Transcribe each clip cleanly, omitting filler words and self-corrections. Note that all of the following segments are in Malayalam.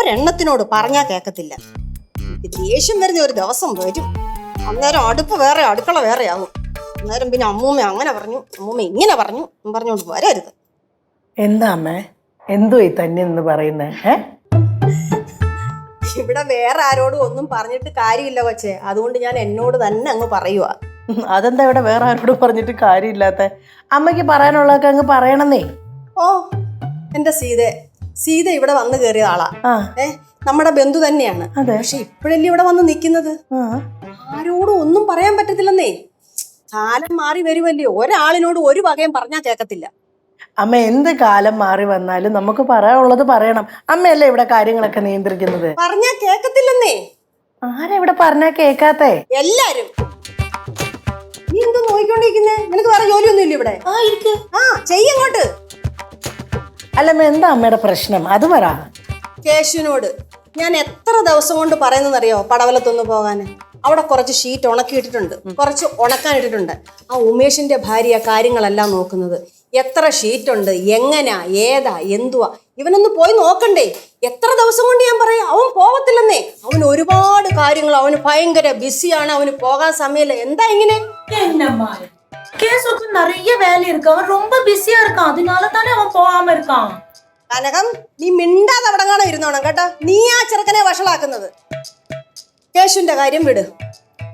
ഒരെണ്ണത്തിനോട് പറഞ്ഞാ കേക്കത്തില്ല. ദേഷ്യം വരുന്ന ഒരു ദിവസം വരും. അന്നേരം അടുപ്പ് വേറെ അടുക്കള വേറെ ആവും. അന്നേരം പിന്നെ അമ്മൂമ്മ അങ്ങനെ പറഞ്ഞു, അമ്മൂമ്മ ഇങ്ങനെ പറഞ്ഞു പറഞ്ഞോണ്ട് വരരുത്. എന്താ അമ്മേ എന്തോ ഈ തന്നെ എന്ന് പറയുന്നേ? ഇവിടെ വേറെ ആരോടും ഒന്നും പറഞ്ഞിട്ട് കാര്യമില്ല കൊച്ചേ. അതുകൊണ്ട് ഞാൻ എന്നോട് തന്നെ അങ്ങ് പറയുവാ. അതെന്താ ഇവിടെ വേറെ ആരോടും പറഞ്ഞിട്ട് കാര്യമില്ലാത്ത? അമ്മയ്ക്ക് പറയാനുള്ളതൊക്കെ അങ്ങ് പറയണമെന്നേ. ഓ എന്റെ സീത ഇവിടെ വന്നു കയറിയ ആളാ. നമ്മുടെ ബന്ധു തന്നെയാണ്. പക്ഷെ ഇപ്പോഴല്ലേ ഇവിടെ വന്ന് നിക്കുന്നത്. ആരോടും ഒന്നും പറയാൻ പറ്റത്തില്ലെന്നേ. കാലം മാറി വരുമല്ലേ. ഒരാളിനോട് ഒരു വകയും പറഞ്ഞാ കേക്കത്തില്ല. അമ്മ എന്ത് കാലം മാറി വന്നാലും നമുക്ക് പറയാനുള്ളത് പറയണം. അമ്മയല്ലേ ഇവിടെ കാര്യങ്ങളൊക്കെ നിയന്ത്രിക്കുന്നത്. പറഞ്ഞാ കേക്കത്തില്ലെന്നേ. ആരാ ഇവിടെ പറഞ്ഞാ കേക്കാത്തേ? എല്ലാരും. നീ എന്തോ നോക്കിക്കൊണ്ടിരിക്കുന്നേ? നിനക്ക് വേറെ ജോലിയൊന്നും ഇല്ല ഇവിടെ? ചെയ്യങ്ങോട്ട്. അല്ലമ്മ എന്താ അമ്മയുടെ പ്രശ്നം അത് പറ. കേശുവിനോട് ഞാൻ എത്ര ദിവസം കൊണ്ട് പറയുന്നറിയോ പടവലത്തൊന്ന് പോകാന്. അവിടെ കുറച്ച് ഷീറ്റ് ഉണക്കിയിട്ടിട്ടുണ്ട്, കുറച്ച് ഉണക്കാനിട്ടിട്ടുണ്ട്. ആ ഉമേഷിന്റെ ഭാര്യ കാര്യങ്ങളെല്ലാം നോക്കുന്നത്. എത്ര ഷീറ്റ് ഉണ്ട്, എങ്ങനാ, ഏതാ, എന്തുവാ, ഇവനൊന്ന് പോയി നോക്കണ്ടേ? എത്ര ദിവസം കൊണ്ട് ഞാൻ പറയാം. അവൻ പോകത്തില്ലെന്നേ. അവന് ഒരുപാട് കാര്യങ്ങൾ, അവന് ഭയങ്കര ബിസിയാണ്, അവന് പോകാൻ സമയമില്ല. എന്താ ഇങ്ങനെ? நிறைய வேலை இருக்கு. அவன் ரொம்ப பிஸியா இருக்கான். அதனால தானே அவன் போகாம இருக்கான். കനകം നീ മിണ്ടാതെ അവിടങ്ങാണോ ഇരുന്നോണം കേട്ടോ. നീ ആ ചെറുക്കനെ വഷളാക്കുന്നത്. കേശുവിന്റെ കാര്യം വിട്.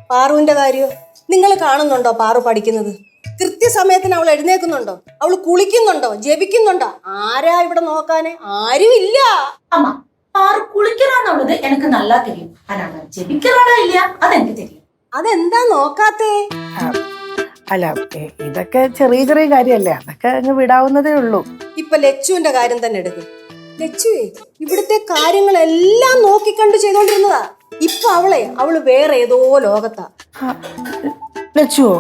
പാറുവിന്റെ കാര്യോ? നിങ്ങൾ കാണുന്നുണ്ടോ പാറു പഠിക്കുന്നത്? കൃത്യസമയത്തിന് അവൾ എഴുന്നേക്കുന്നുണ്ടോ? അവൾ കുളിക്കുന്നുണ്ടോ? ജപിക്കുന്നുണ്ടോ? ആരാ ഇവിടെ നോക്കാന്? ആരും ഇല്ല. ஆமா, பாரு குளிக்கிறான்னு எனக்கு நல்லா தெரியும். ஆனா ஜெபிக்கிறாளா இல்லையா அது எனக்கு தெரியும். അതെന്താ നോക്കാത്തേ? അല്ല ഇതൊക്കെ ചെറിയ ചെറിയ കാര്യല്ലേ, അതൊക്കെ അങ്ങ് വിടാവുന്നതേ ഉള്ളൂ. ഇപ്പൊ ലച്ചുവിന്റെ കാര്യം തന്നെ എടുക്കും. ലച്ചുവേ ഇവിടുത്തെ കാര്യങ്ങളെല്ലാം നോക്കിക്കണ്ട് ചെയ്തോണ്ടിരുന്നതാ. ഇപ്പൊ അവള് വേറെ ഏതോ ലോകത്താ. ലച്ചുവോ?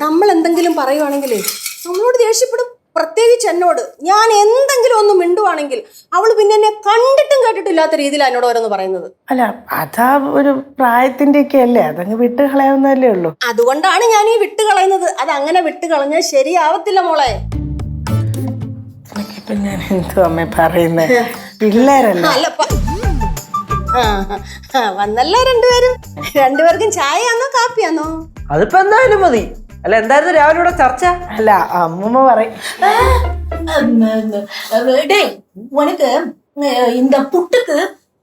നമ്മൾ എന്തെങ്കിലും പറയുവാണെങ്കിലേ നമ്മളോട് ദേഷ്യപ്പെടും. പ്രത്യേകിച്ച് എന്നോട്. ഞാൻ എന്തെങ്കിലും ഒന്ന് മിണ്ടുവാണെങ്കിൽ അവള് പിന്നെ എന്നെ കണ്ടിട്ടും കേട്ടിട്ടില്ലാത്ത രീതിയിൽ എന്നോട് ഓരോന്ന് പറയുന്നത്. അല്ല അതാ ഒരു പ്രായത്തിന്റെ ഒക്കെ അല്ലേ, അതങ്ങ് വിട്ട് കളയാവുന്നതല്ലേ ഉള്ളൂ. അതുകൊണ്ടാണ് ഞാൻ ഈ വിട്ട് കളയുന്നത്. അത് അങ്ങനെ വിട്ട് കളഞ്ഞാൽ ശരിയാവത്തില്ല മോളെ. ഇപ്പൊ ഞാൻ എന്തോ അമ്മ പറയുന്നേ? പിള്ളേരല്ല. വന്നല്ലോ രണ്ടുപേർക്കും ചായയാന്നോ കാപ്പിയാന്നോ? അതിപ്പോ എന്തായാലും മതി. അല്ല എന്തായിരുന്നു രാവിലെ ഇവിടെ ചർച്ച? അല്ല അമ്മൂമ്മ പറയും உனக்கு இந்த புட்டுக்கு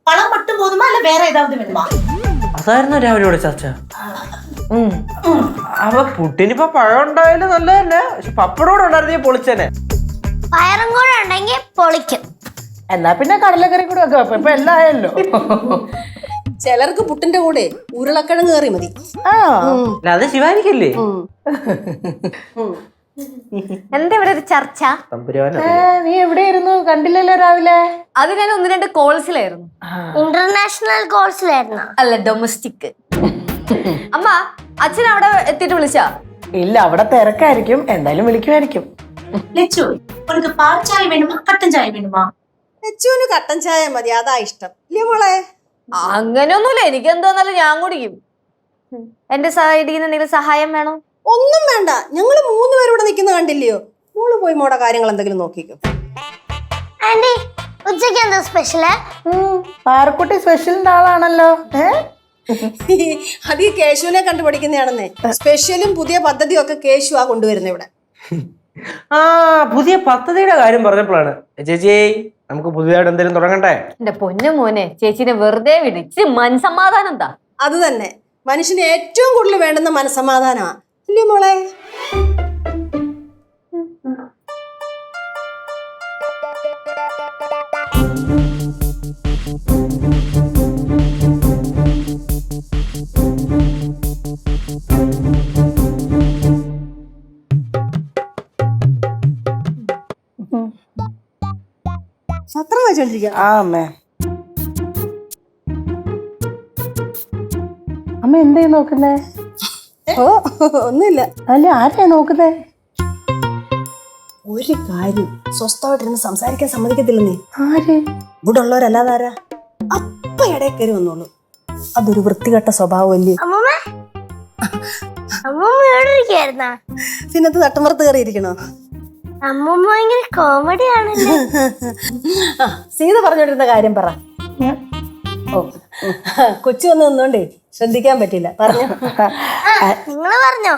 பழம் மட்டும் போதுமா இல்ல வேற ஏதாவது வேணுமா? അതായിരുന്നു രാവിലെ ഇവിടെ ചർച്ച. അപ്പൊ പുട്ടിനിപ്പോ പഴം ഉണ്ടായാലും നല്ലതന്നെ. പക്ഷെ പപ്പടോടെ ഉണ്ടായിരുന്നെങ്കിൽ പൊളിച്ചനെ. പയറും കൂടെ ഉണ്ടെങ്കിൽ പൊളിക്കും. എന്നാ പിന്നെ കടലക്കറി കൂടെ ഒക്കെ ഇപ്പൊ എല്ലാം ആയല്ലോ. ചിലർക്ക് പുട്ടിന്റെ കൂടെ ഉരുളക്കിഴങ്ങ് കറി മതി. അത് ശിവാനിക്കല്ലേ? എന്താ ഇവിടെ ഒരു ചർച്ച? നീ എവിടെയായിരുന്നു? കണ്ടില്ലല്ലോ രാവിലെ. അത് ഞാൻ 1-2 കോൾസിലായിരുന്നു. ഇന്റർനാഷണൽ കോഴ്സിലായിരുന്നു. അല്ല, ഡൊമസ്റ്റിക്. അമ്മ അച്ഛൻ അവിടെ എത്തിയിട്ട് വിളിച്ചാ? ഇല്ല, അവിടെ തിരക്കായിരിക്കും. എന്തായാലും വിളിക്കുമായിരിക്കും. லெச்சு, உனக்கு பால் சாய் வேணுமா கட்டன் சாய் வேணுமா? ലച്ചുവിന് കട്ടൻ ചായ മതി, അതാ ഇഷ്ടം. ഇല്ലേ മോളെ? അങ്ങനെയൊന്നുമില്ല, എനിക്ക് എന്താന്നാലും ഞാൻ കുടിക്കും. എന്റെ സൈഡിൽ നിന്ന് എന്തെങ്കിലും സഹായം വേണോ? ഒന്നും വേണ്ട. ഞങ്ങള് 3 പേരും ഇവിടെ നിൽക്കുന്ന കണ്ടില്ലയോ? മോള് പോയി മോടെ കാര്യങ്ങൾ എന്തെങ്കിലും നോക്കിക്കോ. ആന്റി ഉച്ചയ്ക്ക് എന്താ സ്പെഷ്യല്? പാറക്കുട്ടി സ്പെഷ്യലിന്റെ ആളാണല്ലോ. അത് ഈ കേശുവിനെ കണ്ടുപിടിക്കുന്നതാണെന്നേ. സ്പെഷ്യലും പുതിയ പദ്ധതിയും ഒക്കെ കേശു ആ കൊണ്ടുവരുന്നത് ഇവിടെ. പുതിയ പദ്ധതിയുടെ കാര്യം പറഞ്ഞപ്പോഴാണ് ചേച്ചി നമുക്ക് പുതിയതായിട്ട് എന്തെങ്കിലും തുടങ്ങണ്ടേ? എന്റെ പൊന്നു മോനെ, ചേച്ചിനെ വെറുതെ വിടിച്ച് മനസമാധാനം എന്താ? അത് തന്നെ മനുഷ്യന് ഏറ്റവും കൂടുതൽ വേണ്ടുന്ന മനസമാധാനമാ. ഇല്ലേ മോളെ? സത്രം വെച്ചോണ്ടിരിക്കുക. അമ്മ എന്തേ നോക്കുന്നേ? ഓ ഒന്നുമില്ല. അല്ല ആരെയാ നോക്കുന്നേ? ഒരു കാര്യം സ്വസ്ഥമായിട്ടിരുന്ന് സംസാരിക്കാൻ സമ്മതിക്കത്തില്ലെന്നേ. ആര്? ഇവിടെ ഉള്ളവരല്ലാതാരാ? അപ്പ ഇടയിൽ കയറി വന്നോളൂ. അതൊരു വൃത്തികെട്ട സ്വഭാവമല്ലേ. പിന്നത്ത് തട്ടുമ്പുറത്ത് കയറിയിരിക്കണോ? അമ്മൂമ്മ ഭയങ്കര കോമഡി ആണല്ലോ. സീത പറഞ്ഞോണ്ടിരുന്ന കാര്യം പറ. ഓ കൊച്ചു വന്ന് നിന്നോണ്ടേ ശ്രദ്ധിക്കാൻ പറ്റില്ല. പറഞ്ഞു. നിങ്ങൾ പറഞ്ഞോ,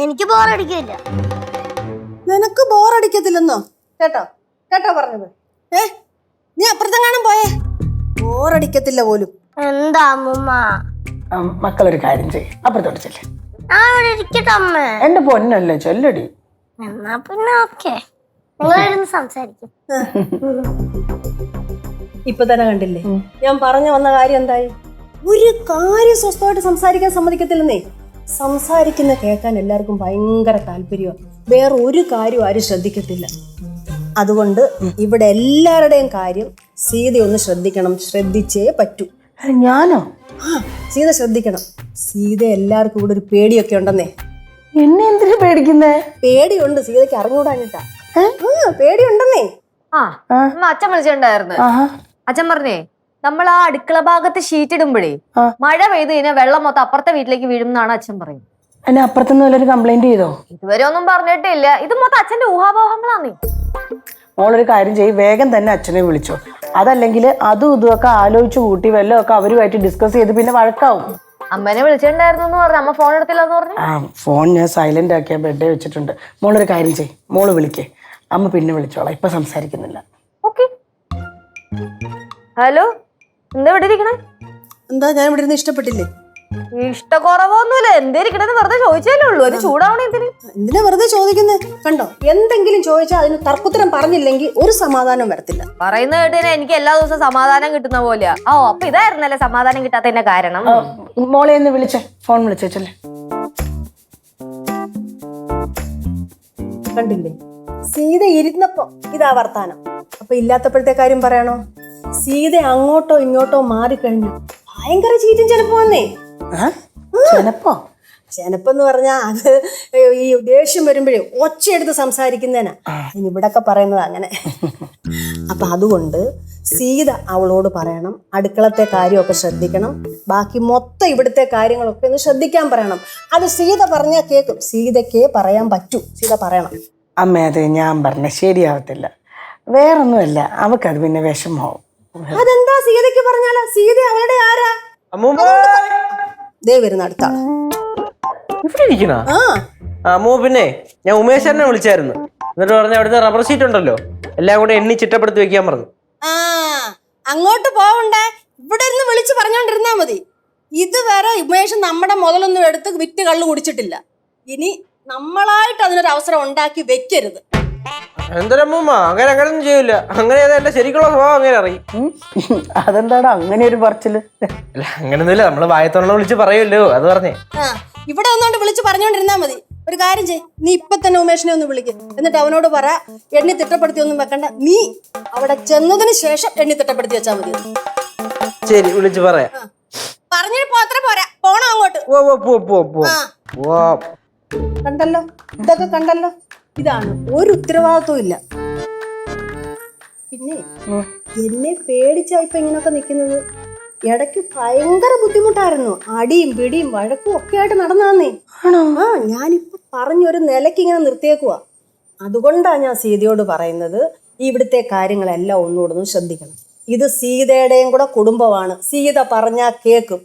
എനിക്ക് ബോറടിക്കില്ല. നിനക്ക് ബോറടിക്കത്തില്ലെന്നോ? കേട്ടോ കേട്ടോ പറഞ്ഞത്? നീ അപ്പുറത്തെങ്ങാനും പോയേ, ബോറടിക്കത്തില്ല പോലും. എന്താ അമ്മൂമ്മ? മക്കളൊരു കാര്യം ചെയ്യും, അപ്പുറത്തോട്ട് ചെല്ലേ. ഞാൻ ഇവിടെ ഇരിക്കട്ടെ അമ്മ. എന്റെ പൊന്നല്ലേ, ചെല്ലടി. എന്നാ പിന്നെ ഓക്കെ, നിങ്ങളിരുന്ന് സംസാരിക്കും. ഇപ്പൊ തന്നെ കണ്ടില്ലേ ഞാൻ പറഞ്ഞു വന്ന കാര്യം എന്തായി? ഒരു കാര്യം സ്വസ്ഥമായിട്ട് സംസാരിക്കാൻ സമ്മതിക്കത്തില്ലെന്നേ. സംസാരിക്കുന്ന കേൾക്കാൻ എല്ലാവർക്കും ഭയങ്കര താല്പര്യമാണ്. വേറെ ഒരു കാര്യം ആരും ശ്രദ്ധിക്കത്തില്ല. അതുകൊണ്ട് ഇവിടെ എല്ലാവരുടെയും കാര്യം സീത ഒന്ന് ശ്രദ്ധിക്കണം, ശ്രദ്ധിച്ചേ പറ്റൂ. ഞാനോ? സീത ശ്രദ്ധിക്കണം. സീത എല്ലാവർക്കും ഇവിടെ ഒരു പേടിയൊക്കെ ഉണ്ടെന്നേ. എന്നെ എന്തിനാ പേടിക്കുന്നേ? പേടിയുണ്ട്, സീതയ്ക്ക് അറിഞ്ഞുകൂടാഞ്ഞിട്ടാ. പേടിയുണ്ടെന്നേ. അച്ഛൻ വിളിച്ചിട്ടുണ്ടായിരുന്നു. അച്ഛൻ പറഞ്ഞേ, നമ്മൾ ആ അടുക്കള ഭാഗത്ത് ഷീറ്റ് ഇടുമ്പോഴേ മഴ പെയ്ത് കഴിഞ്ഞാൽ വെള്ളം മൊത്തം അപ്പുറത്തെ വീട്ടിലേക്ക് വീഴും എന്നാണ് അച്ഛൻ പറയുന്നത്. എന്നെ അപ്പുറത്തുനിന്ന് വല്ലൊരു കംപ്ലൈന്റ് ചെയ്തോ? ഇതുവരെ ഒന്നും പറഞ്ഞിട്ടില്ല. ഇത് മൊത്തം അച്ഛന്റെ ഊഹാപോഹങ്ങളാണ്. മോളൊരു കാര്യം ചെയ്യും, വേഗം തന്നെ അച്ഛനെ വിളിച്ചോ. അതല്ലെങ്കിൽ അതും ഇതുമൊക്കെ ആലോചിച്ച് കൂട്ടി വല്ലതൊക്കെ അവരുമായിട്ട് ഡിസ്കസ് ചെയ്ത് പിന്നെ വഴക്കാവും. അമ്മേനെ വിളിച്ചിട്ടുണ്ടായിരുന്നു എന്ന് പറഞ്ഞു. അമ്മ ഫോൺ എടുത്തില്ല എന്ന് പറഞ്ഞു. ഫോൺ ഞാൻ സൈലന്റ് ആക്കിയ ബെഡേ വെച്ചിട്ടുണ്ട്. മോളൊരു കാര്യം ചെയ്യും, മോള് വിളിക്കേ, അമ്മ പിന്നെ വിളിച്ചോളാം, ഇപ്പൊ സംസാരിക്കുന്നില്ല. ഓക്കെ. ഹലോ, എന്താ ഇവിടെ ഇരിക്കണേ? എന്താ ഞാൻ ഇവിടെ ഇരുന്ന് ഇഷ്ടപ്പെട്ടില്ലേ? ഇഷ്ടക്കുറവൊന്നുമില്ല, എന്തേരിക്കണെന്ന് വെറുതെ ചോദിച്ചാലേ ഉള്ളൂ. ഒരു ചൂടാവണേ എന്തിന്? എന്തിനാ വെറുതെ ചോദിക്കുന്നത്? കണ്ടോ, എന്തെങ്കിലും ചോദിച്ചാൽ അതിന് തർക്കുത്തരം പറഞ്ഞില്ലെങ്കിൽ ഒരു സമാധാനം വരത്തില്ല. പറയുന്ന കേട്ടതിന് എനിക്ക് എല്ലാ ദിവസവും സമാധാനം കിട്ടുന്ന പോലെയാ. അപ്പൊ ഇതായിരുന്നല്ലേ സമാധാനം കിട്ടാത്തതിന്റെ കാരണം. മോളെ ഒന്ന് വിളിച്ചേ, ഫോൺ വിളിച്ചേച്ചല്ലേ. കണ്ടില്ലേ, സീത ഇരുന്നപ്പോ ഇതാ വർത്താനം. അപ്പൊ ഇല്ലാത്തപ്പോഴത്തെ കാര്യം പറയണോ? സീത അങ്ങോട്ടോ ഇങ്ങോട്ടോ മാറിക്കഴിഞ്ഞു ഭയങ്കര ചീറ്റും ചിലപ്പോ വന്നേ. ചെനപ്പെന്ന് പറഞ്ഞാ അത് ഈ ദേഷ്യം വരുമ്പോഴേ ഒച്ചയെടുത്ത് സംസാരിക്കുന്നതിനാ ഇവിടൊക്കെ പറയുന്നത് അങ്ങനെ. അപ്പൊ അതുകൊണ്ട് സീത അവളോട് പറയണം, അടുക്കളത്തെ കാര്യമൊക്കെ ശ്രദ്ധിക്കണം, ബാക്കി മൊത്തം ഇവിടുത്തെ കാര്യങ്ങളൊക്കെ ഒന്ന് ശ്രദ്ധിക്കാൻ പറയണം. അത് സീത പറഞ്ഞാൽ കേൾക്കും. സീതയ്ക്കേ പറയാൻ പറ്റൂ, സീത പറയണം. അമ്മ അത് ഞാൻ പറഞ്ഞ ശരിയാവത്തില്ല, വേറൊന്നുമല്ല, അവക്കത് പിന്നെ വിഷമാവും. അതെന്താ സീതയ്ക്ക് പറഞ്ഞാലോ? സീത അവളുടെ ആരാ? ദേ വരുന്ന അടുത്ത ഇവിടെ ഇരിക്കണ അമ്മൂ. പിന്നെ ഞാൻ ഉമേശ്വരനെ വിളിച്ചായിരുന്നു. എന്നിട്ട് പറഞ്ഞ അവിടുത്തെ റബ്ബർ ഷീറ്റ് ഉണ്ടല്ലോ, എല്ലാം കൂടെ എണ്ണി ചിട്ടപ്പെടുത്തി വെക്കാൻ പറഞ്ഞു. അങ്ങോട്ട് പോവണ്ടേ, ഇവിടെ ഇരുന്ന് വിളിച്ച് പറഞ്ഞോണ്ടിരുന്നാ മതി. ഇതുവരെ ഉമേഷ് നമ്മുടെ മുതലൊന്നും എടുത്ത് വിറ്റ് കള്ളു കുടിച്ചിട്ടില്ല. ഇനി നമ്മളായിട്ട് അതിനൊരു അവസരം ഉണ്ടാക്കി വെക്കരുത്. എന്തൊരമ്മൂമ്മ, അങ്ങനെയൊന്നും ചെയ്യൂല. അങ്ങനെ എന്റെ ശരിക്കുള്ള സ്വഭാവം അങ്ങനെ അറിയും. അതെന്താടാ അങ്ങനെ ഒരു പറച്ചില്? അല്ല അങ്ങനെയൊന്നുമില്ല, നമ്മള് വായത്തോളം വിളിച്ച് പറയുമല്ലോ, അത് പറഞ്ഞേ. ഇവിടെ ഒന്നുകൊണ്ട് വിളിച്ച് പറഞ്ഞോണ്ടിരുന്നാ മതി. ഒരു കാര്യം ചെയ്യ്, നീ ഇപ്പൊ തന്നെ ഉമേഷിനെ ഒന്ന് വിളിക്കും. എന്നിട്ട് അവനോട് പറ, എണ്ണി തിട്ടപ്പെടുത്തി ഒന്നും വെക്കണ്ട, നീ അവിടെ ചെന്നതിന് ശേഷം എണ്ണി തിട്ടപ്പെടുത്തി വെച്ചാൽ മതി. ശരി, വിളിച്ച് പറയാം. പറഞ്ഞിട്ട് അത്ര പോരാ, പോണോ അങ്ങോട്ട്? കണ്ടല്ലോ, ഇതൊക്കെ കണ്ടല്ലോ. ഇതാണ് ഒരു ഉത്തരവാദിത്വം ഇല്ല. പിന്നെ എന്നെ പേടിച്ചാ ഇപ്പൊ ഇങ്ങനൊക്കെ നിക്കുന്നത്. ഇടയ്ക്ക് ഭയങ്കര ബുദ്ധിമുട്ടായിരുന്നു, അടിയും പിടിയും വഴക്കും ഒക്കെ ആയിട്ട് നടന്നാന്നേ. ഞാനിപ്പൊ പറഞ്ഞൊരു നിലയ്ക്ക് ഇങ്ങനെ നിർത്തിയേക്കുവാ. അതുകൊണ്ടാ ഞാൻ സീതയോട് പറയുന്നത്, ഇവിടുത്തെ കാര്യങ്ങളെല്ലാം ഒന്നുകൂടെ ശ്രദ്ധിക്കണം. ഇത് സീതയുടെയും കൂടെ കുടുംബമാണ്. സീത പറഞ്ഞാ കേക്കും.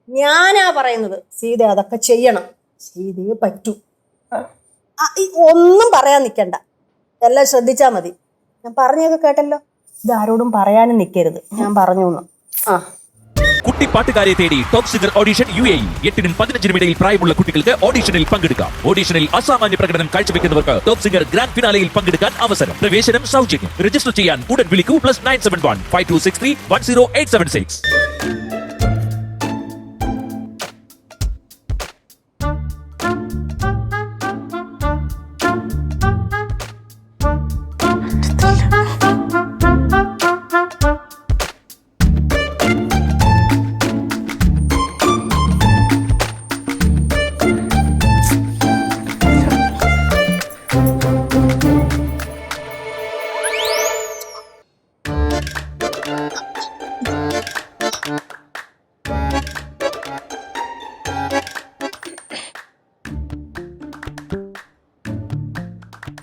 ഞാനാ പറയുന്നത്, സീത അതൊക്കെ ചെയ്യണം. സീതയെ പറ്റൂ. ഒന്നും പറയാൻ നിൽക്കണ്ട, എല്ലാം ശ്രദ്ധിച്ചാ മതി. ഞാൻ പറഞ്ഞൊക്കെ കേട്ടല്ലോ. ഇത് ആരോടും പറയാനും നിൽക്കരുത്, ഞാൻ പറഞ്ഞു. കുട്ടി പാട്ടുകാരെ തേടി ടോപ്പ് സിംഗർ ഓഡിഷൻ UAE. 8-നും 15-നും ഇടയിൽ പ്രായമുള്ള കുട്ടികൾക്ക് ഓഡിഷനിൽ പങ്കെടുക്കാം. ഓഡിഷനിൽ അസാമാന്യ പ്രകടനം കാഴ്ചവെക്കുന്നവർക്ക് ടോപ്പ് സിംഗർ ഗ്രാൻഡ് ഫിനാലയിൽ പങ്കെടുക്കാൻ അവസരം. പ്രവേശനം സൗജന്യം. രജിസ്റ്റർ ചെയ്യാൻ ഉടൻ വിളിക്കൂ. +971 5263 10876.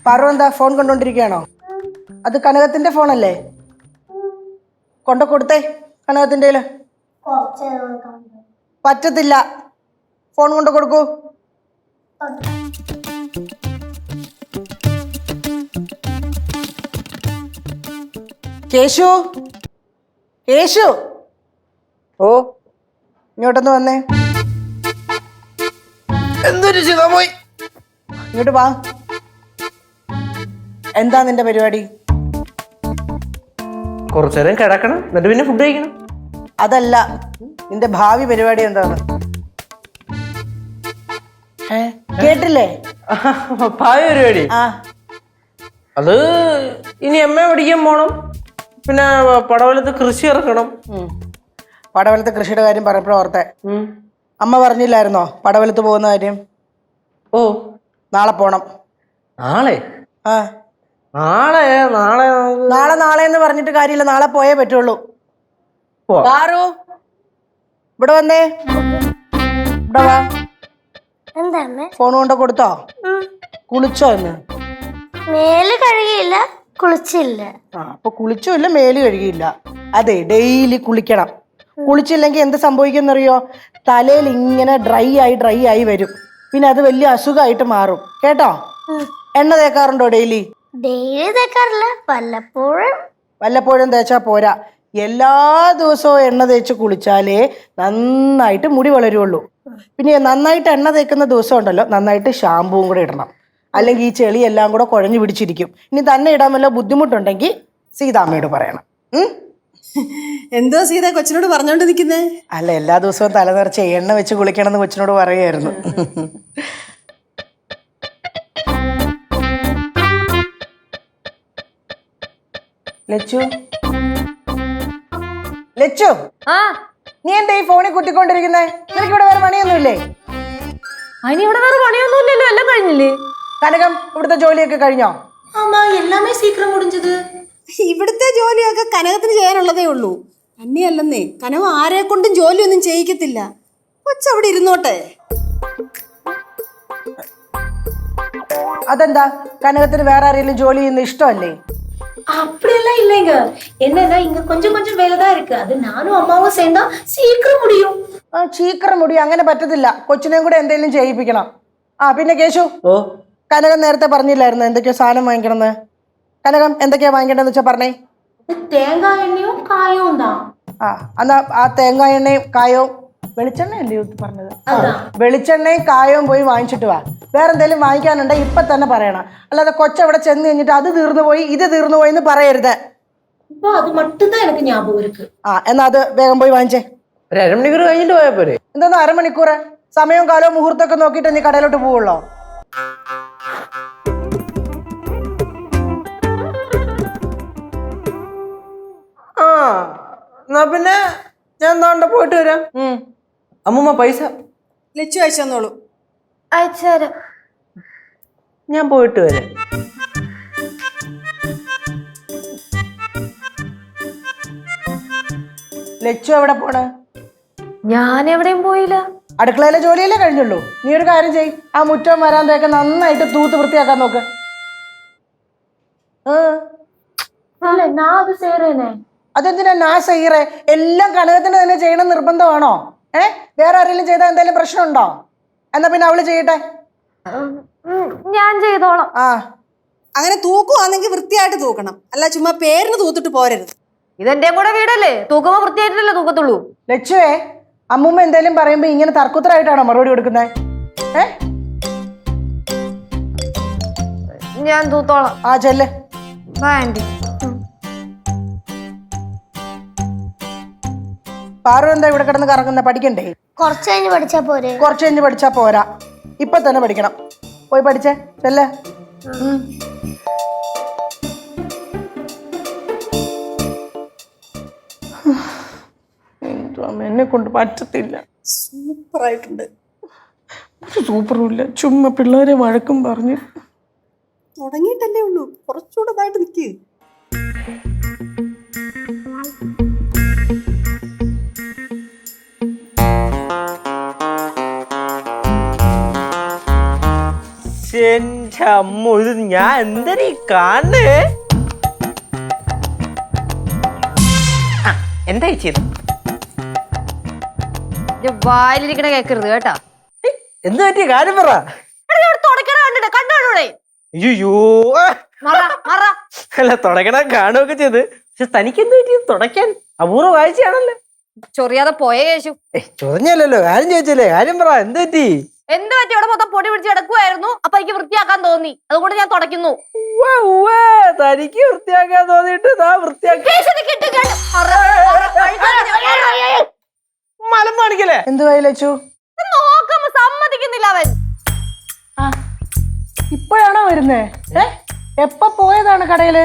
പാറു എന്താ ഫോൺ കണ്ടോണ്ടിരിക്കുകയാണോ? അത് കനകത്തിന്റെ ഫോണല്ലേ? കൊടുത്തേ കനകത്തിന്റെ. കുറച്ച് നേരം കണ്ടു. പറ്റത്തില്ല. ഫോൺ കൊണ്ട് കൊടുക്കൂ. കേശു, കേശു, ഓ ഇങ്ങോട്ടൊന്ന് വന്നേ. എന്തൊരു സുഖം പോയി. ഇങ്ങോട്ട് വാ. എന്താ നിന്റെ പരിപാടി? കുറച്ചു നേരം കിടക്കണം, എന്നിട്ട് പിന്നെ ഫുഡ് കഴിക്കണം. അതല്ല, നിന്റെ ഭാവി പരിപാടി എന്താണ്? കേട്ടില്ലേ? ഭാവി പരിപാടി ആ, അത് ഇനി എമ്മ പഠിക്കാൻ പോണം, പിന്നെ പടവലത്ത് കൃഷി ഇറക്കണം. പടവലത്തെ കൃഷിയുടെ കാര്യം പറഞ്ഞപ്പോൾ ഓർത്തെ, അമ്മ പറഞ്ഞില്ലായിരുന്നോ പടവലത്ത് പോകുന്ന കാര്യം? ഓ നാളെ പോണം. നാളെ? ആ, നാളെ നാളെ നമുക്ക് നാളെ നാളെ എന്ന് പറഞ്ഞിട്ട് കാര്യമില്ല, നാളെ പോയേ പറ്റുള്ളൂ. പോവാം. പാറു, ഇവിടെ വന്നേ. ഇവിടെ വാ. എന്താ അമ്മേ? ഫോൺ കൊണ്ട് കൊടുത്തോ? കുളിച്ചോ എന്ന്? മേല് കഴുകിയില്ല, കുളിച്ചില്ല. ആ, അപ്പൊ കുളിച്ചുമില്ല, മേല് കഴുകിയില്ല. അതെ, ഡെയിലി കുളിക്കണം. കുളിച്ചില്ലെങ്കിൽ എന്ത് സംഭവിക്കുന്നറിയോ? തലയിൽ ഇങ്ങനെ ഡ്രൈ ആയി വരും. പിന്നെ അത് വലിയ അസുഖമായിട്ട് മാറും. കേട്ടോ? എണ്ണ തേക്കാറുണ്ടോ ഡെയിലി? ഡെയിലി തേക്കാറില്ല, വല്ലപ്പോഴും. വല്ലപ്പോഴും തേച്ചാ പോരാ, എല്ലാ ദിവസവും എണ്ണ തേച്ച് കുളിച്ചാലേ നന്നായിട്ട് മുടി വളരുള്ളൂ. പിന്നെ നന്നായിട്ട് എണ്ണ തേക്കുന്ന ദിവസം ഉണ്ടല്ലോ, നന്നായിട്ട് ഷാമ്പുവും കൂടെ ഇടണം. അല്ലെങ്കിൽ ഈ ചെളി എല്ലാം കൂടെ കുഴഞ്ഞു പിടിച്ചിരിക്കും. ഇനി തന്നെ ഇടാൻ വല്ല ബുദ്ധിമുട്ടുണ്ടെങ്കിൽ സീതാമ്മയോട് പറയണം. എന്തോ സീത കൊച്ചിനോട് പറഞ്ഞോണ്ട് നിൽക്കുന്നേ? അല്ല, എല്ലാ ദിവസവും തല നിറച്ച് എണ്ണ വെച്ച് കുളിക്കണം എന്ന് കൊച്ചിനോട് പറയുമായിരുന്നു. ലച്ചു, ലച്ചു, ആ നീ എന്താ ഈ ഫോണിൽ കുത്തിക്കൊണ്ടിരിക്കുന്നേ? നിനക്ക് ഇവിടെ വേറെ പണിയൊന്നുമില്ലേ? അതിന് ഇവിടെ വേറെ പണിയൊന്നുമില്ലല്ലോ, എല്ലാം കഴിഞ്ഞില്ലേ? കനകം, ഇവിടുത്തെ ജോലിയൊക്കെ കഴിഞ്ഞോ? ஆமா எல்லாமே சீக்கிரம் முடிஞ்சது. ഇവിടുത്തെ ജോലിയൊക്കെ കനകത്തിന് ചെയ്യാനുള്ളതേ ഉള്ളൂ. തന്നെയല്ലെന്നേ, കനവ് ആരെ കൊണ്ടും ജോലിയൊന്നും ചെയ്യിക്കത്തില്ല. കൊച്ചവിടെ ഇരുന്നോട്ടെ. അതെന്താ, കനകത്തിന് വേറെ ആരെങ്കിലും ജോലി ചെയ്യുന്ന ഇഷ്ടമല്ലേ? அப்படியெல்லாம் இல்லைங்க. என்னன்னா இங்க கொஞ்சம் கொஞ்சம் வேலை தான் இருக்கு. அது நானும் அம்மாவும் சேர்ந்தா சீக்கிரம் முடியும். ആ, ചീക്കറ മുടി അങ്ങനെ പറ്റത്തില്ല. കൊച്ചിനെയും കൂടെ എന്തെങ്കിലും ചെയ്യിപ്പിക്കണം. ആ, പിന്നെ കേശു, ഓ കനകം നേരത്തെ പറഞ്ഞില്ലായിരുന്നു എന്തൊക്കെയോ സാധനം വാങ്ങിക്കണമെന്ന്? കനകം എന്തൊക്കെയാ വാങ്ങിക്കേണ്ടതെന്ന് വെച്ചാൽ പറഞ്ഞേ. தேங்காய் எண்ணெயும் காயும் தான். ആ, എന്നാ ആ തേങ്ങാ എണ്ണയും കായവും വെളിച്ചെണ്ണ അല്ലേ പറഞ്ഞത്? വെളിച്ചെണ്ണയും കായവും പോയി വാങ്ങിച്ചിട്ട് വാ. വേറെ എന്തെങ്കിലും വാങ്ങിക്കാനുണ്ടെങ്കിൽ ഇപ്പൊ തന്നെ പറയണം. അല്ലാതെ കൊച്ചവിടെ ചെന്ന് കഴിഞ്ഞിട്ട് അത് തീർന്നു പോയി ഇത് തീർന്നു പോയി എന്ന് പറയരുത്. இப்போ அது மட்டும் தான் எனக்கு ஞாபகம் இருக்கு. ആ, എന്നാ അത് വേഗം പോയി വാങ്ങിച്ചേ. ഒരു അരമണിക്കൂർ കഴിഞ്ഞിട്ട് പോയാ പോരെ? എന്തോന്ന് അരമണിക്കൂർ? സമയവും കാലവും മുഹൂർത്തമൊക്കെ നോക്കിയിട്ട് നീ കടയിലോട്ട് പോവുള്ളോ? ആ, എന്നാ പിന്നെ ഞാൻ നാണ്ട പോയിട്ട് വരാം. അമ്മൂമ്മ പൈസ ലച്ചു അയച്ചു തന്നോളൂ. അയച്ചുതരാം. ഞാൻ പോയിട്ട് വരാം. ലച്ചു എവിടെ പോണ്? ഞാൻ എവിടെയും പോയില്ല. അടുക്കളയിലെ ജോലിയല്ലേ കഴിഞ്ഞുള്ളൂ. നീ ഒരു കാര്യം ചെയ്, ആ മുറ്റം വരാന്തൊക്കെ നന്നായിട്ട് തൂത്ത് വൃത്തിയാക്കാൻ നോക്ക്. இல்ல நான் அது செய்றேனே. അതെന്തിനാ ഞാൻ ചെയ്യറേ? എല്ലാം കനകത്തിന് തന്നെ ചെയ്യണം നിർബന്ധമാണോ? വേറെ ആരെങ്കിലും ചെയ്താൽ എന്തെങ്കിലും പ്രശ്നമുണ്ടോ? എന്നാ പിന്നെ അവള് ചെയ്യട്ടെ. ഞാൻ ചെയ്തോളാം. ആ, അങ്ങനെ തൂക്കുവാണെങ്കിൽ വൃത്തിയായിട്ട് തൂക്കണം, അല്ല ചുമ്മാ പേരിന് തൂത്തിട്ട് പോരരുത്. ഇതെന്റെയും കൂടെ വീടല്ലേ, തൂക്കുമ്പോ വൃത്തിയായിട്ടല്ലേ തൂക്കത്തുള്ളൂ. ലച്ചുവേ, അമ്മൂമ്മ എന്തെങ്കിലും പറയുമ്പോ ഇങ്ങനെ തർക്കുത്തരായിട്ടാണോ മറുപടി കൊടുക്കുന്നത്? ഞാൻ തൂത്തോളാം. ആ, ചെല്ല്. ആന്റി, പാറു എന്താ ഇവിടെ കിടന്ന് കറങ്ങുന്ന? പഠിക്കണ്ടേ? കുറച്ച് കഴിഞ്ഞ് പഠിച്ചാ പോരെ? കുറച്ച് കഴിഞ്ഞ് പഠിച്ചാ പോരാ, ഇപ്പൊ തന്നെ പഠിക്കണം. പോയി പഠിച്ചേ, ചെല്ലേ. എന്നെ കൊണ്ട് പറ്റത്തില്ല. സൂപ്പറായിട്ടുണ്ട്. ഒരു സൂപ്പറും ഇല്ല, ചുമ്മാ പിള്ളേരെ വഴക്കും പറഞ്ഞ്. തുടങ്ങിയിട്ടല്ലേ ഉള്ളൂ, കുറച്ചുകൂടെ ഇതായിട്ട് നിൽക്ക്. എന്റെ അമ്മ, ഇത് ഞാൻ എന്തൊരു കാണേ? എന്താ ചെയ്ത്? വായിലിരിക്കണ കേക്കരുത് കേട്ടാ. എന്ത് പറ്റിയ കാര്യം പറ. തുടക്കണ കണ്ടിട്ട് കണ്ടോടൂടെ? അയ്യോ മറ മറ. അല്ല തുടക്കണ കാണുകയൊക്കെ ചെയ്ത്, പക്ഷെ തനിക്ക് എന്ത് പറ്റി തുടക്കാൻ? അപൂർവ കാഴ്ചയാണല്ലോ. ചൊറിയാതെ പോയ യേശു. ചൊറിഞ്ഞല്ലോ, കാര്യം ചോദിച്ചല്ലേ, കാര്യം പറ, എന്ത് പറ്റി? എന്ത് പറ്റി? ഇവിടെ മൊത്തം പൊടി പിടിച്ച് കിടക്കുമായിരുന്നു. അപ്പൊ എനിക്ക് വൃത്തിയാക്കാൻ തോന്നി, അതുകൊണ്ട് ഞാൻ തുടയ്ക്കുന്നു. തനിക്ക് വൃത്തിയാക്കാൻ തോന്നിയിട്ട് മലം കാണിക്കല്ലേ? എന്തുവായി ലച്ചു? നോക്കുമ്പോ സമ്മതിക്കുന്നില്ല അവൻ. ഇപ്പോഴാണോ വരുന്നേ? എപ്പ പോയതാണ് കടയില്?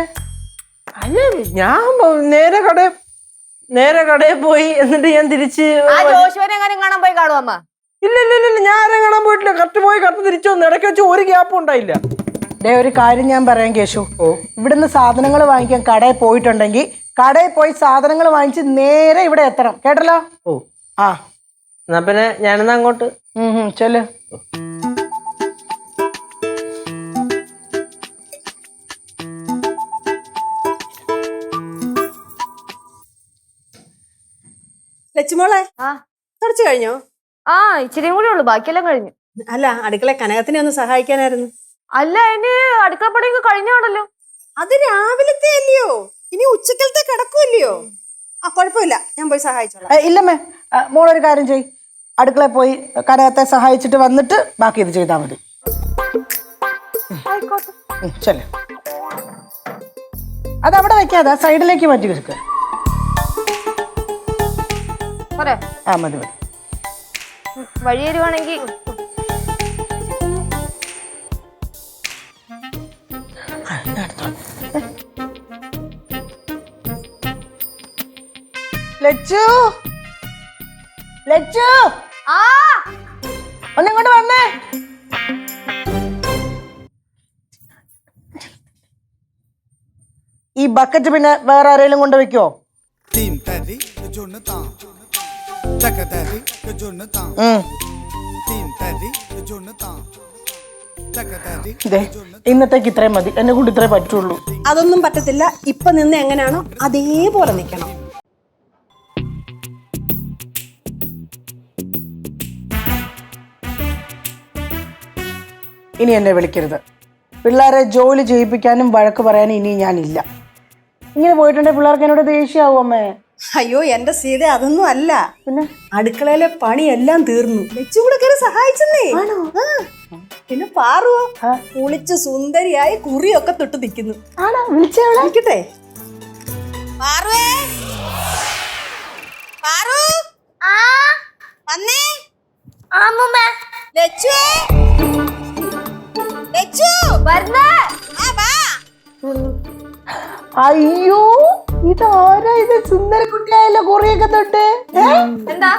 അല്ല ഞാൻ നേരെ കടയിൽ പോയി, എന്നിട്ട് ഞാൻ തിരിച്ച് ആ ജോഷുവിനെ എങ്ങാനും കാണാൻ പോയി കാണും അമ്മ. ഇല്ല ഞാൻ ആരെയും കാണാൻ പോയിട്ടില്ല. കറക്റ്റ് പോയി കറക്റ്റ് തിരിച്ചു വന്നു. ഇടയ്ക്ക് വെച്ച് ഒരു ഗ്യാപ്പും ഉണ്ടായില്ല. ഒരു കാര്യം ഞാൻ പറയാം കേശു. ഇവിടുന്ന് സാധനങ്ങൾ വാങ്ങിക്കാൻ കടയിൽ പോയിട്ടുണ്ടെങ്കിൽ കടയിൽ പോയി സാധനങ്ങൾ വാങ്ങിച്ച് നേരെ ഇവിടെ എത്തണം, കേട്ടല്ലോ? ആ എന്നാ പിന്നെ ഞാനെന്നാ അങ്ങോട്ട് ചെല്ല്. ലച്ചുമോളെ, തുടച്ചു കഴിഞ്ഞോ? ആ ഇച്ചിരിയും കൂടി ഉള്ളു, ബാക്കിയെല്ലാം കഴിഞ്ഞു. അല്ല, അടുക്കള കനകത്തിനെ ഒന്ന് സഹായിക്കാനായിരുന്നു. അല്ല അതിന് അടുക്കളപ്പണിയൊക്കെ കഴിഞ്ഞാണല്ലോ. അത് രാവിലത്തെ അല്ലയോ, ഇനി ഉച്ചക്കലത്തെ കിടക്കുമല്ലയോ? ആ കുഴപ്പമില്ല, ഞാൻ പോയി സഹായിച്ചോളാം. ഇല്ലമ്മേ, മോളൊരു കാര്യം ചെയ്, അടുക്കളയിൽ പോയി കനകത്തെ സഹായിച്ചിട്ട് വന്നിട്ട് ബാക്കി ഇത് ചെയ്താൽ മതി. ചെല്ല്. അതവിടെ വെക്കാതെ സൈഡിലേക്ക് മാറ്റി വെക്കുക. ആ മതി മതി. വഴി തരുവാണെങ്കിൽ ലച്ചു, ലച്ചു, ആ ഒന്നിങ്ങോട്ട് വന്നേ. ഈ ബക്കറ്റ് പിന്നെ വേറെ ആരെങ്കിലും കൊണ്ട് വെക്കോ? ഇന്നത്തേക്ക് ഇത്രയും മതി, എന്നെ കൊണ്ട് ഇത്രേ പറ്റുള്ളൂ. അതൊന്നും പറ്റത്തില്ല. ഇപ്പൊ നിന്ന് എങ്ങനെയാണോ അതേപോലെ നിൽക്കണം. ഇനി എന്നെ വിളിക്കരുത്. പിള്ളേരെ ജോലി ചെയ്യിപ്പിക്കാനും വഴക്ക് പറയാനും ഇനി ഞാനില്ല. ഇങ്ങനെ പോയിട്ടുണ്ടെങ്കിൽ പിള്ളേർക്ക് എന്നോട് ദേഷ്യമാവും അമ്മേ. അയ്യോ എന്റെ സീത, അതൊന്നും അല്ല. പിന്നെ അടുക്കളയിലെ പണിയെല്ലാം തീർന്നു, ലച്ചും കൂടെ കയറി സഹായിച്ചെന്നേ. പിന്നെ പാറുവോ കുളിച്ച് സുന്ദരിയായി കുറിയൊക്കെ തൊട്ട് നിൽക്കുന്നു. വിളിക്കട്ടെ? അയ്യോ, ഇതാരാ ഇത്? സുന്ദര കുട്ടിയായല്ലോ, കുറിയൊക്കെ തൊട്ട്. എന്താ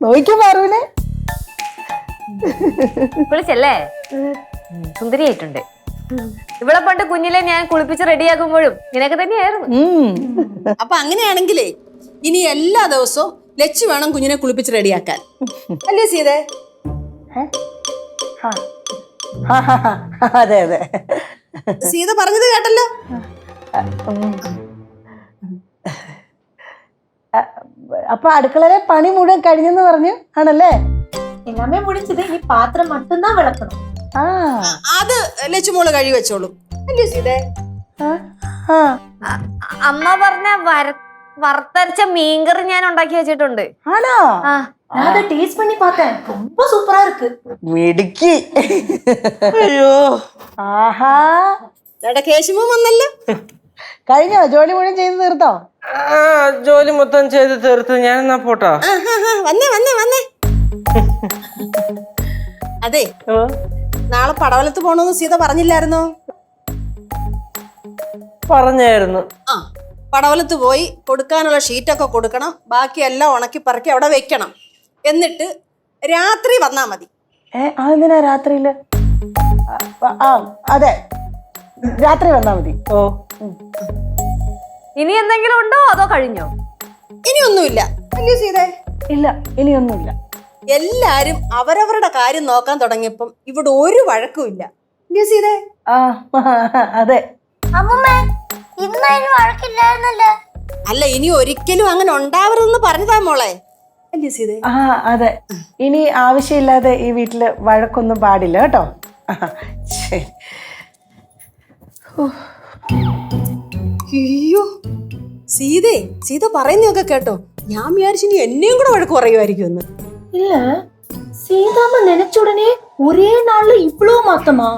നോക്കിയ പാറുവിനെ കുളിച്ചല്ലേ? സുന്ദരിയായിട്ടുണ്ട്. ഇവിടെ പണ്ട് കുഞ്ഞിലെ ഞാൻ കുളിപ്പിച്ച് റെഡിയാക്കുമ്പോഴും ഇങ്ങനെയൊക്കെ തന്നെയായിരുന്നു. അപ്പൊ അങ്ങനെയാണെങ്കിലേ ഇനി എല്ലാ ദിവസവും ലച്ചു വേണം കുഞ്ഞിനെ കുളിപ്പിച്ച് റെഡിയാക്കാൻ, അല്ലേ സീതേ? അതെ അതെ, സീത പറഞ്ഞത് കേട്ടല്ലോ. അപ്പൊ അടുക്കളയിലെ പണി മുഴുവൻ കഴിഞ്ഞെന്ന് പറഞ്ഞു ആണല്ലേ? எல்லாமே முடிஞ்சது, இனி பாத்திரம் மட்டும்தான் விளக்கணும். അത് ലച്ചുമോള് കഴി വെച്ചോളും, അല്ലേ സീതേ? അമ്മ പറഞ്ഞ വറുത്തരച്ച മീൻകറി ഞാൻ ഉണ്ടാക്കി വെച്ചിട്ടുണ്ട്. ആണോ? நான் அதை டேஸ்ட் பண்ணி பார்த்தேன், ரொம்ப சூப்பரா இருக்கு. മിടുക്കി. അയ്യോ ആഹാ, കേശവൻ വന്നല്ലോ. കഴിഞ്ഞോ? ജോലി മുഴുവൻ ചെയ്ത് തീർത്തോ? ജോലി മൊത്തം ചെയ്ത് തീർത്ത് ഞാൻ എന്നാ പോട്ടാ. വന്നേ. അതെ, നാളെ പടവലത്ത് പോണോന്ന് സീത പറഞ്ഞില്ലായിരുന്നോ? പറഞ്ഞായിരുന്നു. ആ, പടവലത്ത് പോയി കൊടുക്കാനുള്ള ഷീറ്റൊക്കെ കൊടുക്കണം, ബാക്കിയെല്ലാം ഉണക്കി പറക്കി അവിടെ വെക്കണം. എന്നിട്ട് രാത്രി വന്നാ മതി. അതെന്തിനാ രാത്രിയില്? അതെ, രാത്രി വന്നാ മതി. ഇനി എന്തെങ്കിലും ഉണ്ടോ അതോ കഴിഞ്ഞോ? ഇനിയൊന്നുമില്ല, അല്ലേ സീതേ? ഇല്ല, ഇനിയൊന്നുമില്ല. എല്ലാരും അവരവരുടെ കാര്യം നോക്കാൻ തുടങ്ങിയപ്പം ഇവിടെ ഒരു വഴക്കുമില്ല, അല്ലേ സീതേ? അതെ. അമ്മൂമ്മേ, ഇന്ന് അതിന് വഴക്കില്ലായിരുന്നല്ലേ? അല്ല, ഇനി ഒരിക്കലും അങ്ങനെ ഉണ്ടാവരുതെന്ന് പറഞ്ഞതാ മോളെ. അല്ലേ സീതേ? ആ അതെ, ഇനി ആവശ്യമില്ലാതെ ഈ വീട്ടില് വഴക്കൊന്നും പാടില്ല കേട്ടോ. ശരി. അയ്യോ സീതേ, സീത പറയുന്നൊക്കെ കേട്ടോ. ഞാൻ വിചാരിച്ചു ഇനി എന്നെയും കൂടെ വഴക്ക് പറയുമായിരിക്കുമെന്ന്. இல்ல சீதாമ്മ நினைச்ச உடனே ஒரே நாள்ல இவ்ளோ மாத்தமா?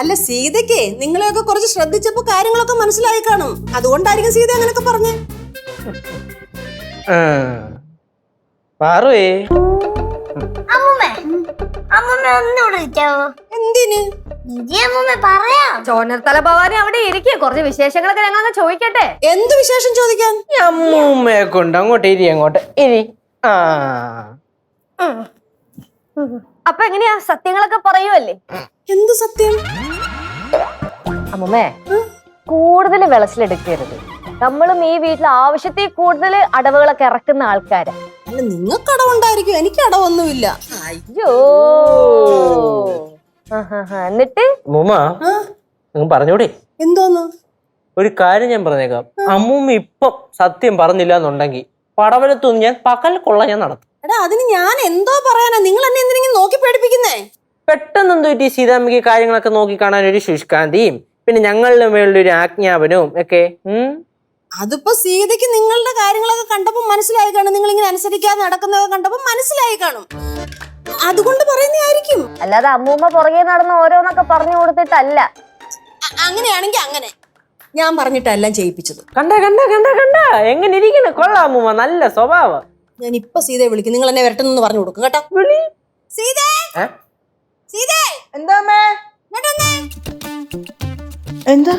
അല്ല സീതയ്ക്ക് നിങ്ങളെയൊക്കെ കുറച്ച് ശ്രദ്ധിച്ചപ്പോ കാര്യങ്ങളൊക്കെ മനസ്സിലായി കാണും. അതുകൊണ്ടായിരിക്കും സീത അങ്ങനെയൊക്കെ പറഞ്ഞേ. പാറുവേ, അമ്മൂമ്മേ അമ്മൂമ്മ ഒന്നുകൂടെ വിളിക്കാവോ? എന്തിന്? ഇതി അമ്മൂമ്മ പറയാം. ചോനർത്തല ഭവാനി അവിടെ ഇരിക്കുക, കുറച്ച് വിശേഷങ്ങളൊക്കെ ഞങ്ങൾ ചോദിക്കട്ടെ. എന്ത് വിശേഷം ചോദിക്കാൻ? ഈ അമ്മൂമ്മയെ കൊണ്ട് അങ്ങോട്ട് ഇരി, അങ്ങോട്ട് ഇരി. ആ അപ്പൊ എങ്ങനെയാ, സത്യങ്ങളൊക്കെ പറയുമല്ലേ? എന്ത് സത്യം? അമ്മമ്മേ, കൂടുതൽ വിളച്ചിലെടുക്കരുത്. നമ്മളും ഈ വീട്ടിൽ ആവശ്യത്തിൽ കൂടുതൽ അടവുകളൊക്കെ ഇറക്കുന്ന ആൾക്കാരാ. അല്ല നിങ്ങൾക്ക് അടവുണ്ടായിരിക്കും, എനിക്ക് അടവൊന്നുമില്ല. അയ്യോ, എന്നിട്ട് അമ്മൂമ്മ നിങ്ങൾ പറഞ്ഞൂടെ? എന്തോന്ന്? ഒരു കാര്യം ഞാൻ പറഞ്ഞേക്കാം. അമ്മൂമ്മ ഇപ്പം സത്യം പറഞ്ഞില്ല എന്നുണ്ടെങ്കിൽ പടവലത്തൊന്നും ഞാൻ പകൽ കൊള്ള ഞാൻ നടത്തും. എടാ അതിന് ഞാൻ എന്തോ പറയാനാ? നിങ്ങൾ എന്നെ എന്തിനെങ്കിലും നോക്കി പേടിപ്പിക്കുന്നേ? പെട്ടെന്ന് എന്തോ പറ്റി സീതാമ്മയ്ക്ക് കാര്യങ്ങളൊക്കെ നോക്കി കാണാൻ ഒരു ശുഷ്കാന്തിയും പിന്നെ ഞങ്ങളുടെ മേളിൽ ഒരു ആജ്ഞാപനവും ഒക്കെ. അതിപ്പോ സീതയ്ക്ക് നിങ്ങളുടെ കാര്യങ്ങളൊക്കെ കണ്ടപ്പോ മനസ്സിലായി കാണും. നിങ്ങൾ ഇങ്ങനെ അനുസരിക്കാതെ നടക്കുന്നതൊക്കെ കണ്ടപ്പോ മനസ്സിലായി കാണും. അതുകൊണ്ട് പറയുന്നതായിരിക്കും. അല്ലാതെ അമ്മൂമ്മ പുറകെ നടന്ന് ഓരോന്നൊക്കെ പറഞ്ഞു കൊടുത്തിട്ടല്ല. അങ്ങനെയാണെങ്കിൽ അങ്ങനെ ഞാൻ പറഞ്ഞിട്ടെല്ലാം ചെയ്യിപ്പിച്ചത്. കണ്ട കണ്ട കണ്ട കണ്ട എങ്ങനെ ഇരിക്കുന്നു, കൊള്ളാം അമ്മൂമ്മ, നല്ല സ്വഭാവം. ഞാൻ ഇപ്പൊ സീതയെ വിളിക്കും. നിങ്ങൾ എന്നെ വരട്ടെന്ന് പറഞ്ഞു കൊടുക്കും കേട്ടോ. സീതേ, സീതേ, എന്താ ഇങ്ങോട്ട് വന്നേ. എന്താ?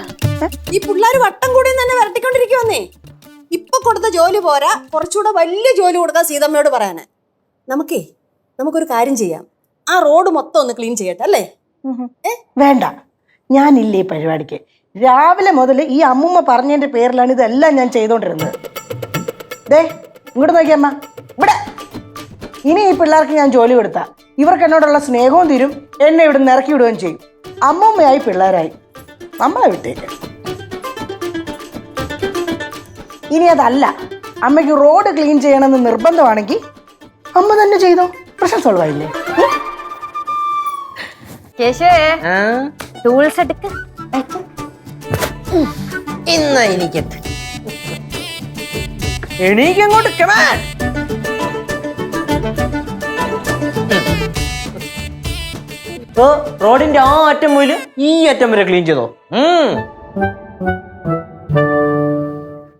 ഈ പിള്ളേര് വട്ടം കൂടി തന്നെ വരട്ടിക്കൊണ്ടിരിക്കുവന്നേ. ഇപ്പൊ കൊടുത്ത ജോലി പോരാ, കുറച്ചുകൂടെ വലിയ ജോലി കൊടുക്കാൻ സീതമ്മയോട് പറയാന്. നമുക്കൊരു കാര്യം ചെയ്യാം. ആ റോഡ് മൊത്തം ഒന്ന് ക്ലീൻ ചെയ്യട്ടെ അല്ലേ? വേണ്ട, ഞാനില്ലേ ഈ പരിപാടിക്ക്. രാവിലെ മുതൽ ഈ അമ്മൂമ്മ പറഞ്ഞതിന്റെ പേരിലാണ് ഇതെല്ലാം ഞാൻ ചെയ്തോണ്ടിരുന്നത്. ദേ ഇങ്ങോട്ട് നോക്കിയമ്മ, ഇവിടെ. ഇനി ഈ പിള്ളേർക്ക് ഞാൻ ജോലി കൊടുത്താ ഇവർക്ക് എന്നോടുള്ള സ്നേഹവും തീരും, എന്നെ ഇവിടെ നിന്ന് ഇറക്കി വിടുകയും ചെയ്യും. അമ്മൂമ്മയായി പിള്ളേരായി നമ്മളെ വിട്ടേക്ക്. ഇനി അതല്ല, അമ്മയ്ക്ക് റോഡ് ക്ലീൻ ചെയ്യണമെന്ന് നിർബന്ധമാണെങ്കിൽ അമ്മ തന്നെ ചെയ്തോ, പ്രശ്നം സോൾവ് ആയില്ലേ? കേശവേ, ടൂൾസ് എടുക്ക്. ഇന്ന എനിക്കത്ത് എണീക്കങ്ങോട്ട് കമാൻ. റോഡിന്റെ ആ അറ്റം മുതൽ ഈ അറ്റം വരെ ക്ലീൻ ചെയ്തോ.